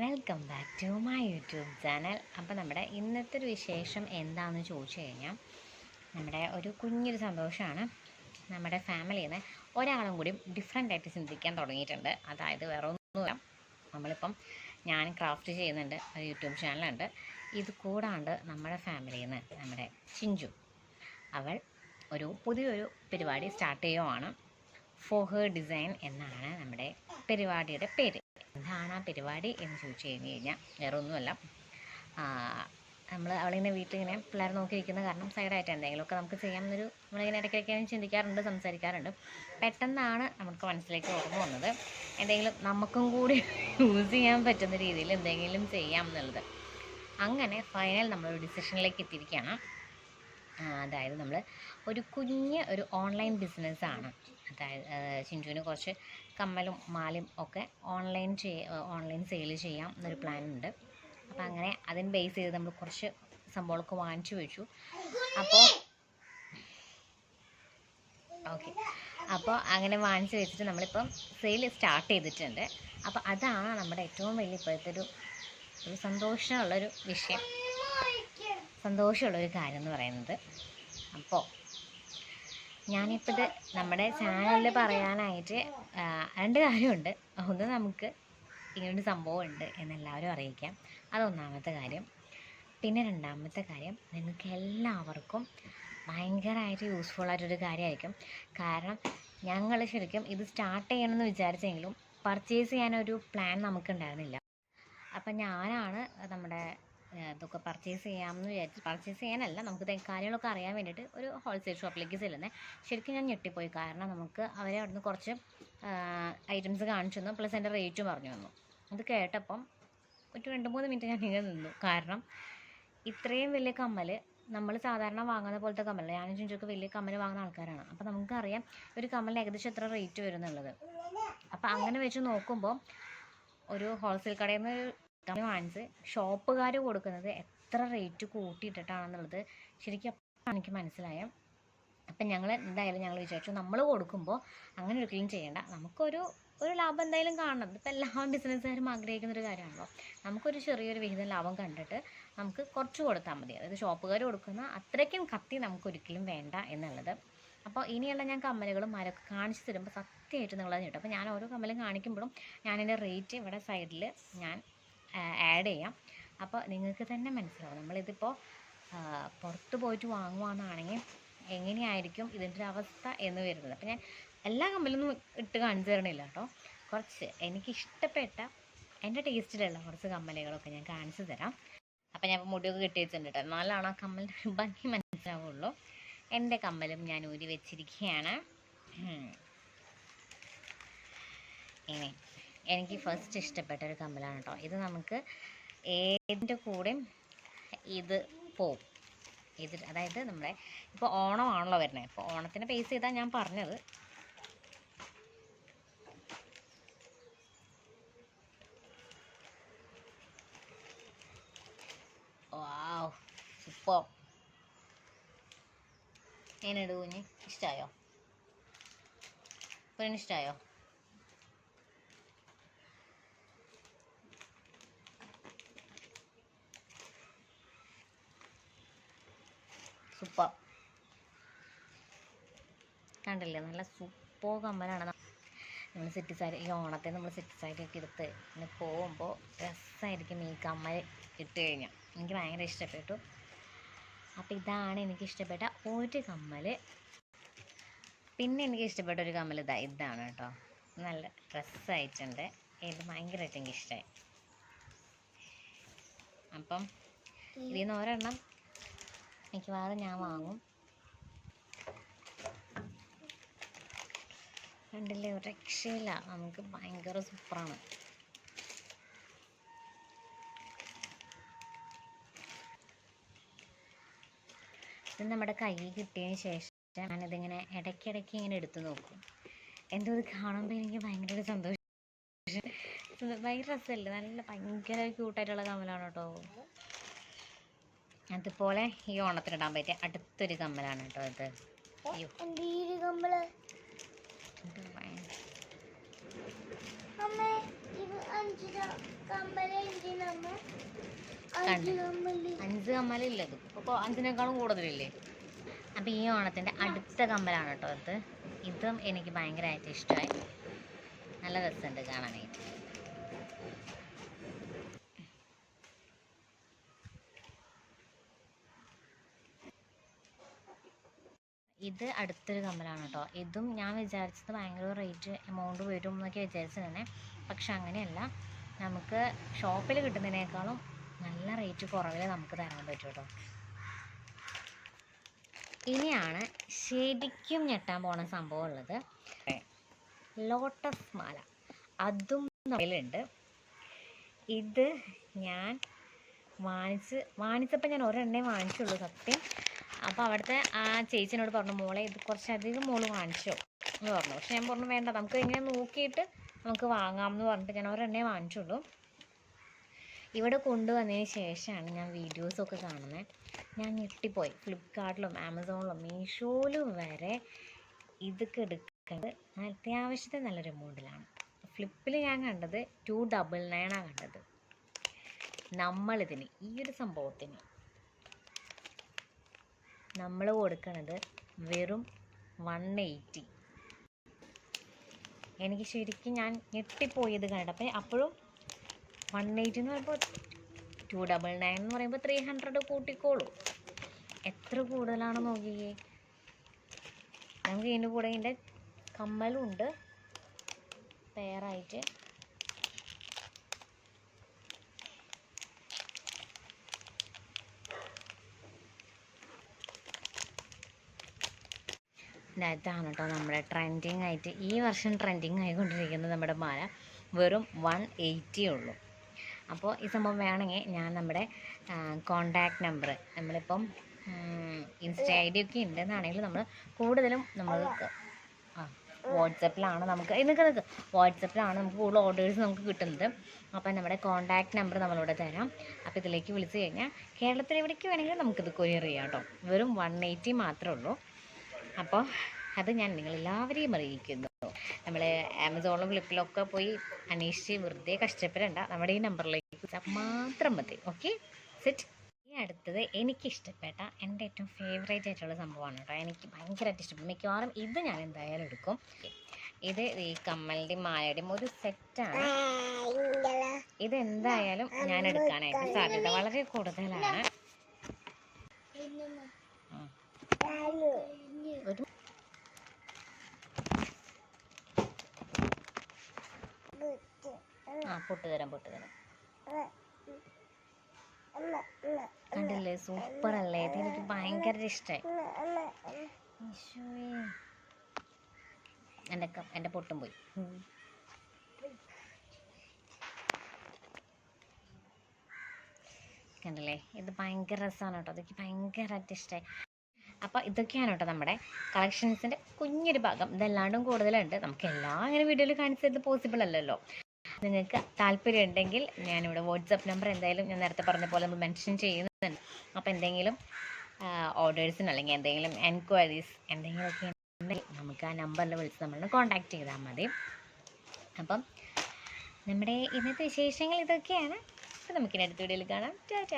Welcome back to my YouTube channel. അപ്പോൾ നമ്മുടെ ഇന്നത്തെ ഒരു വിശേഷം എന്താണെന്ന് ചോദിച്ചു കഴിഞ്ഞാൽ, നമ്മുടെ ഒരു കുഞ്ഞൊരു സന്തോഷമാണ്. നമ്മുടെ ഫാമിലിയിൽ നിന്ന് ഒരാളും കൂടി ഡിഫറെൻ്റ് ആയിട്ട് ചിന്തിക്കാൻ തുടങ്ങിയിട്ടുണ്ട്. അതായത് വേറെ ഒന്നുമില്ല, നമ്മളിപ്പം ഞാൻ ക്രാഫ്റ്റ് ചെയ്യുന്നുണ്ട്, ഒരു യൂട്യൂബ് ചാനലുണ്ട്. ഇത് കൂടാണ്ട് നമ്മുടെ ഫാമിലിയിൽ നിന്ന് നമ്മുടെ ചിഞ്ചു അവൾ പുതിയൊരു പരിപാടി സ്റ്റാർട്ട് ചെയ്യുവാണ്. ഫോർ ഹെർ ഡിസൈൻ എന്നാണ് നമ്മുടെ പരിപാടിയുടെ പേര്. എന്താണ് ആ പരിപാടി എന്ന് ചോദിച്ചു കഴിഞ്ഞാൽ വേറെ ഒന്നുമല്ല, അവളിങ്ങനെ വീട്ടിലിങ്ങനെ പിള്ളേർ നോക്കിയിരിക്കുന്ന കാരണം സൈഡായിട്ട് എന്തെങ്കിലുമൊക്കെ നമുക്ക് ചെയ്യാമെന്നൊരു നമ്മളിങ്ങനെ ഇടയ്ക്കിടയ്ക്ക് ചിന്തിക്കാറുണ്ട്, സംസാരിക്കാറുണ്ട്. പെട്ടെന്നാണ് നമുക്ക് മനസ്സിലേക്ക് ഓർമ്മ വന്നത്, എന്തെങ്കിലും നമുക്കും കൂടി യൂസ് ചെയ്യാൻ പറ്റുന്ന രീതിയിൽ എന്തെങ്കിലും ചെയ്യാം എന്നുള്ളത്. അങ്ങനെ ഫൈനൽ നമ്മളൊരു ഡിസിഷനിലേക്ക് എത്തിയിരിക്കുകയാണ്. അതായത് നമ്മൾ ഒരു ഓൺലൈൻ ബിസിനസ്സാണ്. അതായത് ചിഞ്ചുവിന് കുറച്ച് കമ്മലും മാലയും ഒക്കെ ഓൺലൈൻ സെയിൽ ചെയ്യാം എന്നൊരു പ്ലാനുണ്ട്. അപ്പോൾ അങ്ങനെ അതിന് ബേസ് ചെയ്ത് നമ്മൾ കുറച്ച് സംഭവങ്ങളൊക്കെ വാങ്ങിച്ചു വെച്ചു. അപ്പോൾ അങ്ങനെ വാങ്ങിച്ചു വെച്ചിട്ട് നമ്മളിപ്പം സെയിൽ സ്റ്റാർട്ട് ചെയ്തിട്ടുണ്ട്. അപ്പോൾ അതാണ് നമ്മുടെ ഏറ്റവും വലിയ ഇപ്പോഴത്തെ ഒരു സന്തോഷമുള്ളൊരു വിഷയം, സന്തോഷമുള്ളൊരു കാര്യം എന്ന് പറയുന്നത്. അപ്പോൾ ഞാനിപ്പോൾ ഇത് നമ്മുടെ ചാനലിൽ പറയാനായിട്ട് രണ്ട് കാര്യമുണ്ട്. ഒന്ന്, നമുക്ക് ഇങ്ങനൊരു സംഭവം ഉണ്ട് എന്നെല്ലാവരും അറിയിക്കാം, അതൊന്നാമത്തെ കാര്യം. പിന്നെ രണ്ടാമത്തെ കാര്യം, നിങ്ങൾക്ക് എല്ലാവർക്കും ഭയങ്കരമായിട്ട് യൂസ്ഫുള്ളായിട്ടൊരു കാര്യമായിരിക്കും. കാരണം ഞങ്ങൾ ശരിക്കും ഇത് സ്റ്റാർട്ട് ചെയ്യണമെന്ന് വിചാരിച്ചെങ്കിലും പർച്ചേസ് ചെയ്യാനൊരു പ്ലാൻ നമുക്കുണ്ടായിരുന്നില്ല. അപ്പം ഞാനാണ് നമ്മുടെ ഇതൊക്കെ പർച്ചേസ് ചെയ്യാമെന്ന് വിചാരിച്ച്, പർച്ചേസ് ചെയ്യാനല്ല, നമുക്ക് കാര്യങ്ങളൊക്കെ അറിയാൻ വേണ്ടിയിട്ട് ഒരു ഹോൾസെയിൽ ഷോപ്പിലേക്ക് ചെല്ലുന്നത്. ശരിക്കും ഞാൻ ഞെട്ടിപ്പോയി. കാരണം നമുക്ക് അവരെ അവിടുന്ന് കുറച്ച് ഐറ്റംസ് കാണിച്ചു തന്നു, പ്ലസ് എൻ്റെ റേറ്റും പറഞ്ഞു തന്നു. അത് കേട്ടപ്പം ഒരു 2-3 മിനിറ്റ് ഞാൻ ഇങ്ങനെ നിന്നു. കാരണം ഇത്രയും വലിയ കമ്മൽ നമ്മൾ സാധാരണ വാങ്ങുന്ന പോലത്തെ കമ്മൽ, ഞാനും ചിഞ്ചൊക്കെ വലിയ കമ്മൽ വാങ്ങുന്ന ആൾക്കാരാണ്. അപ്പോൾ നമുക്കറിയാം ഒരു കമ്മലിന് ഏകദേശം എത്ര റേറ്റ് വരും എന്നുള്ളത്. അപ്പോൾ അങ്ങനെ വെച്ച് നോക്കുമ്പോൾ ഒരു ഹോൾസെയിൽ കടയിൽ നിന്ന് കമ്മൽ വാങ്ങിച്ച് ഷോപ്പുകാർ കൊടുക്കുന്നത് എത്ര റേറ്റ് കൂട്ടിയിട്ടിട്ടാണെന്നുള്ളത് ശരിക്കും അപ്പം എനിക്ക് മനസ്സിലായ. അപ്പം ഞങ്ങൾ വിചാരിച്ചു, നമ്മൾ കൊടുക്കുമ്പോൾ അങ്ങനെ ഒരിക്കലും ചെയ്യേണ്ട, നമുക്കൊരു ലാഭം എന്തായാലും കാണണം. ഇതിപ്പോൾ എല്ലാ ബിസിനസ്സുകാരും ആഗ്രഹിക്കുന്നൊരു കാര്യമാണല്ലോ. നമുക്കൊരു ചെറിയൊരു വിഹിതം ലാഭം കണ്ടിട്ട് നമുക്ക് കുറച്ച് കൊടുത്താൽ മതി. അതായത് ഷോപ്പുകാർ കൊടുക്കുന്ന അത്രയ്ക്കും കത്തി നമുക്കൊരിക്കലും വേണ്ട എന്നുള്ളത്. അപ്പോൾ ഇനിയുള്ള ഞാൻ കമ്മലുകളും മരമൊക്കെ കാണിച്ചു തരുമ്പോൾ സത്യമായിട്ട് നിങ്ങളത് കേട്ടോ. അപ്പോൾ ഞാൻ ഓരോ കമ്മലും കാണിക്കുമ്പോഴും ഞാനതിൻ്റെ റേറ്റ് ഇവിടെ സൈഡിൽ ഞാൻ ആഡ് ചെയ്യാം. അപ്പോൾ നിങ്ങൾക്ക് തന്നെ മനസ്സിലാവും നമ്മളിതിപ്പോൾ പുറത്ത് പോയിട്ട് വാങ്ങുകയാണെന്നാണെങ്കിൽ എങ്ങനെയായിരിക്കും ഇതിൻ്റെ ഒരു അവസ്ഥ എന്ന് വരുന്നത്. അപ്പോൾ ഞാൻ എല്ലാ കമ്മലൊന്നും ഇട്ട് കാണിച്ചു തരണില്ല കേട്ടോ. കുറച്ച് എനിക്കിഷ്ടപ്പെട്ട എൻ്റെ ടേസ്റ്റിലുള്ള കുറച്ച് കമ്മലുകളൊക്കെ ഞാൻ കാണിച്ചു തരാം. അപ്പോൾ ഞാൻ മുടിയൊക്കെ കെട്ടി വെച്ചിട്ടുണ്ട് കേട്ടോ, എന്നാലാണ് ആ കമ്മലിൻ്റെ ഒരു ഭംഗി മനസ്സിലാവുള്ളൂ. എൻ്റെ കമ്മലും ഞാൻ ഊരി വെച്ചിരിക്കുകയാണ്. ഇനി എനിക്ക് ഫസ്റ്റ് ഇഷ്ടപ്പെട്ട ഒരു കമ്മലാണ് കേട്ടോ. ഇത് നമുക്ക് ഏതിൻ്റെ കൂടെയും ഇത് പോവും. അതായത് നമ്മുടെ ഇപ്പോൾ ഓണമാണല്ലോ വരുന്നത്. ഇപ്പോൾ ഓണത്തിനെ ബേസ് ചെയ്താണ് ഞാൻ പറഞ്ഞത്. വാവ്, സൂപ്പർ. എങ്ങനെയുണ്ട് കുഞ്ഞ്? ഇഷ്ടമായോ? ഇഷ്ടമായോ? സൂപ്പർ. കണ്ടില്ലേ, നല്ല സൂപ്പർ കമ്മലാണ്. നമ്മൾ സെറ്റ് സാരി, ഈ ഓണത്തെ നമ്മൾ സെറ്റ് സാരിയൊക്കെ എടുത്ത് പിന്നെ പോകുമ്പോൾ രസമായിരിക്കും ഈ കമ്മൽ ഇട്ട് കഴിഞ്ഞാൽ. എനിക്ക് ഭയങ്കര ഇഷ്ടപ്പെട്ടു. അപ്പോൾ ഇതാണ് എനിക്കിഷ്ടപ്പെട്ട ഒരു കമ്മൽ. പിന്നെ എനിക്ക് ഇഷ്ടപ്പെട്ട ഒരു കമ്മൽ ഇതാണ് കേട്ടോ. നല്ല രസമായിട്ടുണ്ട്. ഇത് ഭയങ്കരമായിട്ട് എനിക്കിഷ്ടമായി. അപ്പം ഇതിൽ നിന്ന് ഒരെണ്ണം മിക്കവാറും ഞാൻ വാങ്ങും. കണ്ടില്ലേ, ഒരു രക്ഷയില്ല, നമുക്ക് ഭയങ്കര സൂപ്പറാണ്. ഇത് നമ്മുടെ കയ്യിൽ കിട്ടിയതിന് ശേഷം ഞാനിതിങ്ങനെ ഇടയ്ക്കിടയ്ക്ക് ഇങ്ങനെ എടുത്തു നോക്കും. എന്തോ ഇത് കാണുമ്പോൾ എനിക്ക് ഭയങ്കര ഒരു സന്തോഷം, ഭയങ്കര രസമല്ലേ, നല്ല ഭയങ്കര ക്യൂട്ടായിട്ടുള്ള കമ്മലാണ് കേട്ടോ. അതുപോലെ ഈ ഓണത്തിനിടാൻ പറ്റിയ അടുത്തൊരു കമ്മലാണ് കേട്ടോ ഇത്. കണ്ട് 5 കമ്മലില്ലത് അപ്പോൾ 5-നേക്കാളും കൂടുതലില്ലേ. അപ്പോൾ ഈ ഓണത്തിൻ്റെ അടുത്ത കമ്മലാണ് കേട്ടോ ഇത്. ഇതും എനിക്ക് ഭയങ്കരമായിട്ട് ഇഷ്ടമായി. നല്ല രസമുണ്ട് കാണാനായിട്ട്. ഇത് അടുത്തൊരു കമ്മലാണ് കേട്ടോ. ഇതും ഞാൻ വിചാരിച്ചത് ഭയങ്കര റേറ്റ് എമൗണ്ട് വരും എന്നൊക്കെ വിചാരിച്ചത് തന്നെ. പക്ഷെ അങ്ങനെയല്ല, നമുക്ക് ഷോപ്പിൽ കിട്ടുന്നതിനേക്കാളും നല്ല റേറ്റ് കുറവിൽ നമുക്ക് തരാൻ പറ്റും കേട്ടോ. ഇനിയാണ് ശരിക്കും ഞെട്ടാൻ പോണ സംഭവം ഉള്ളത്. ലോട്ടസ് മാല, അതും നമ്മളുണ്ട്. ഇത് ഞാൻ വാങ്ങിച്ചപ്പോൾ ഞാൻ ഒരെണ്ണേ വാങ്ങിച്ചുള്ളൂ സത്യം. അപ്പോൾ അവിടുത്തെ ആ ചേച്ചിനോട് പറഞ്ഞു, മോളെ ഇത് കുറച്ചധികം മോള് വാങ്ങിച്ചോ എന്ന് പറഞ്ഞു. പക്ഷെ ഞാൻ പറഞ്ഞു വേണ്ട, നമുക്ക് ഇങ്ങനെ നോക്കിയിട്ട് നമുക്ക് വാങ്ങാം എന്ന് പറഞ്ഞിട്ട് ഞാൻ ഒരെണ്ണേ വാങ്ങിച്ചുള്ളൂ. ഇവിടെ കൊണ്ടുവന്നതിന് ശേഷമാണ് ഞാൻ വീഡിയോസൊക്കെ കാണുന്നത്. ഞാൻ ഞെട്ടിപ്പോയി. ഫ്ലിപ്കാർട്ടിലും ആമസോണിലും മീഷോയിലും വരെ ഇതൊക്കെ എടുക്കുന്നത് അത്യാവശ്യത്തിന് നല്ലൊരു എമൗണ്ടിലാണ്. ഫ്ലിപ്പിൽ ഞാൻ കണ്ടത് 299 കണ്ടത്. നമ്മളിതിന് ഈ ഒരു സംഭവത്തിന് നമ്മൾ കൊടുക്കണത് വെറും 180. എനിക്ക് ശരിക്കും ഞാൻ ഞെട്ടിപ്പോയത് കണ്ടപ്പോൾ. അപ്പോഴും 180 എന്ന് പറയുമ്പോൾ 299 എന്ന് പറയുമ്പോൾ 300 കൂട്ടിക്കോളൂ. എത്ര കൂടുതലാണ് നോക്കിയേ. നമുക്ക് ഇതിൻ്റെ കൂടെ ഇതിൻ്റെ കമ്മലും ഉണ്ട് പെയറായിട്ട്. ഇതാണ് കേട്ടോ നമ്മുടെ ട്രെൻഡിങ് ആയിട്ട് ഈ വർഷം ട്രെൻഡിങ് ആയിക്കൊണ്ടിരിക്കുന്നത് നമ്മുടെ മാല. വെറും 180 ഉള്ളൂ. അപ്പോൾ ഈ സംഭവം വേണമെങ്കിൽ ഞാൻ നമ്മുടെ കോണ്ടാക്ട് നമ്പർ, നമ്മളിപ്പം ഇൻസ്റ്റ ID ഒക്കെ ഉണ്ടെന്നാണെങ്കിൽ നമ്മൾ കൂടുതലും നമ്മൾക്ക് വാട്സപ്പിലാണ് നമുക്ക് വാട്സപ്പിലാണ് നമുക്ക് കൂടുതൽ ഓർഡേഴ്സ് നമുക്ക് കിട്ടുന്നത്. അപ്പം നമ്മുടെ കോണ്ടാക്ട് നമ്പർ നമ്മളിവിടെ തരാം. അപ്പോൾ ഇതിലേക്ക് വിളിച്ച് കഴിഞ്ഞാൽ കേരളത്തിൽ എവിടേക്ക് വേണമെങ്കിലും നമുക്കിത് കൊറിയർ ചെയ്യാം കേട്ടോ. വെറും 180 മാത്രമേ ഉള്ളൂ. അപ്പോൾ അത് ഞാൻ നിങ്ങളെല്ലാവരെയും അറിയിക്കുന്നു. നമ്മൾ ആമസോണിലും ഫ്ലിപ്പിലൊക്കെ പോയി അന്വേഷിച്ച് വെറുതെ കഷ്ടപ്പെടേണ്ട. നമ്മുടെ ഈ നമ്പറിലേക്ക് വിളിച്ചാൽ മാത്രം മതി. Okay, set. ഈ അടുത്തത് എനിക്കിഷ്ടപ്പെട്ട എൻ്റെ ഏറ്റവും ഫേവറേറ്റ് ആയിട്ടുള്ള സംഭവമാണ് കേട്ടോ. എനിക്ക് ഭയങ്കരമായിട്ട് ഇഷ്ടപ്പെട്ടു. മിക്കവാറും ഇത് ഞാൻ എന്തായാലും എടുക്കും. ഇത് ഈ കമ്മലിൻ്റെയും മാലയുടെയും ഒരു സെറ്റാണ്. ഇതെന്തായാലും ഞാൻ എടുക്കാനായിട്ട് സാധ്യത വളരെ കൂടുതലാണ്. ഒരു പൊട്ടുതരാം. കണ്ടില്ലേ, സൂപ്പർ അല്ലേ? ഇതെനിക്ക് ഭയങ്കര ഇഷ്ടമായി. എൻ്റെ പൊട്ടും പോയി. കണ്ടില്ലേ, ഇത് ഭയങ്കര രസമാണ് കേട്ടോ. അതെനിക്ക് ഭയങ്കരമായിട്ട് ഇഷ്ടമായി. അപ്പോൾ ഇതൊക്കെയാണ് കേട്ടോ നമ്മുടെ കളക്ഷൻസിൻ്റെ കുഞ്ഞൊരു ഭാഗം. ഇതല്ലാണ്ടും കൂടുതലുണ്ട്. നമുക്ക് എല്ലാം ഇങ്ങനെ വീഡിയോയിൽ കാണിച്ചത് പോസിബിൾ അല്ലല്ലോ. നിങ്ങൾക്ക് താല്പര്യം ഉണ്ടെങ്കിൽ ഞാനിവിടെ വാട്സപ്പ് നമ്പർ എന്തായാലും ഞാൻ നേരത്തെ പറഞ്ഞ പോലെ നമ്മൾ മെൻഷൻ ചെയ്യുന്നുണ്ട്. അപ്പോൾ എന്തെങ്കിലും ഓർഡേഴ്സിന് അല്ലെങ്കിൽ എന്തെങ്കിലും എൻക്വയറീസ് എന്തെങ്കിലുമൊക്കെ ഉണ്ടെങ്കിൽ നമുക്ക് ആ നമ്പറിൽ വിളിച്ച് നമ്മളെ കോൺടാക്റ്റ് ചെയ്താൽ മതി. അപ്പം നമ്മുടെ ഇന്നത്തെ വിശേഷങ്ങൾ ഇതൊക്കെയാണ്. അപ്പോൾ നമുക്കിനി അടുത്ത വീഡിയോയിൽ കാണാം. ടാറ്റാ.